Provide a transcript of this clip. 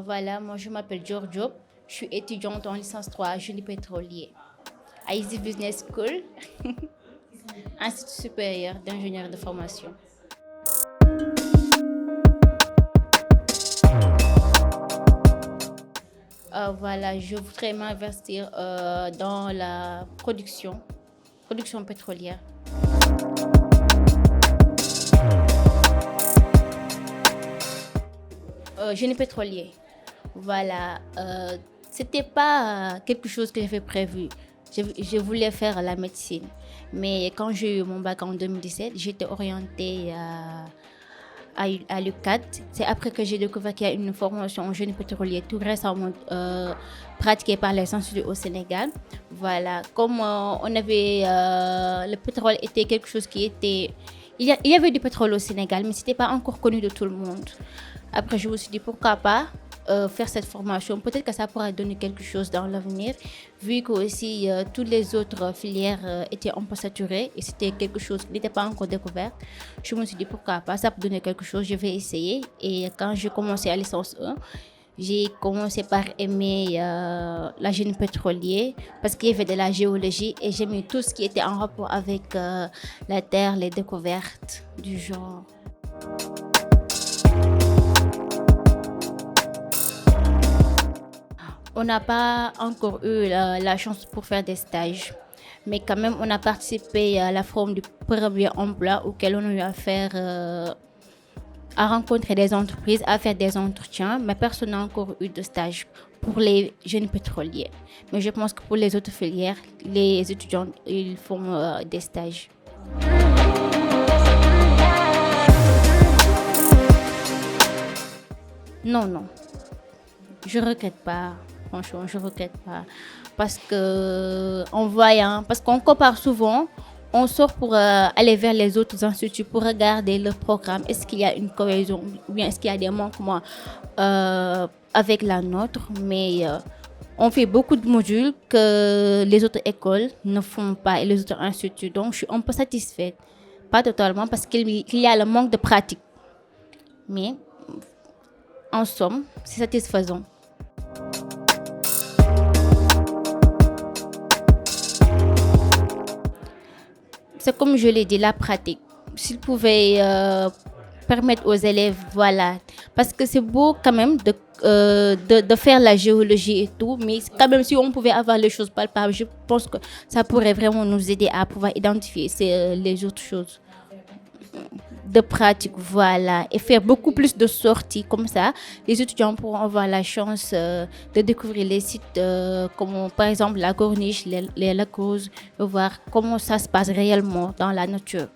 Voilà, moi je m'appelle Giorgio. Je suis étudiante en licence 3 à Génie pétrolier à Easy Business School, Institut supérieur d'ingénieur de formation. Voilà, je voudrais m'investir dans la production pétrolière. Génie pétrolier. Voilà, c'était pas quelque chose que j'avais prévu. Je voulais faire la médecine. Mais quand j'ai eu mon bac en 2017, j'étais orientée à l'UCAD. C'est après que j'ai découvert qu'il y a une formation en génie pétrolier tout récemment pratiquée par les instituts au Sénégal. Voilà, comme on avait le pétrole était quelque chose qui était il y avait du pétrole au Sénégal, mais ce n'était pas encore connu de tout le monde. Après, je me suis dit pourquoi pas faire cette formation. Peut-être que ça pourra donner quelque chose dans l'avenir, vu que aussi toutes les autres filières étaient un peu saturées et c'était quelque chose qui n'était pas encore découvert. Je me suis dit pourquoi pas, ça peut donner quelque chose, je vais essayer. Et quand j'ai commencé à licence 1, j'ai commencé par aimer la génie pétrolier parce qu'il y avait de la géologie et j'aimais tout ce qui était en rapport avec la terre, les découvertes du genre. On n'a pas encore eu la chance pour faire des stages, mais quand même, on a participé à la forme du premier emploi auquel on a eu à faire, à rencontrer des entreprises, à faire des entretiens, mais personne n'a encore eu de stage pour les jeunes pétroliers. Mais je pense que pour les autres filières, les étudiants, ils font des stages. Non, non, je regrette pas. Franchement, je regrette pas. Parce que, en voyant, parce qu'on compare souvent, on sort pour aller vers les autres instituts pour regarder leur programme. Est-ce qu'il y a une cohésion ou bien est-ce qu'il y a des manquements avec la nôtre? Mais on fait beaucoup de modules que les autres écoles ne font pas et les autres instituts. Donc, je suis un peu satisfaite. Pas totalement parce qu'il y a le manque de pratique. Mais en somme, c'est satisfaisant. C'est comme je l'ai dit, la pratique. S'ils pouvaient permettre aux élèves, voilà. Parce que c'est beau quand même de faire la géologie et tout, mais quand même si on pouvait avoir les choses palpables, je pense que ça pourrait vraiment nous aider à pouvoir identifier les autres choses de pratique, voilà, et faire beaucoup plus de sorties comme ça. Les étudiants pourront avoir la chance de découvrir les sites comme par exemple la corniche, les lacs roses, de voir comment ça se passe réellement dans la nature.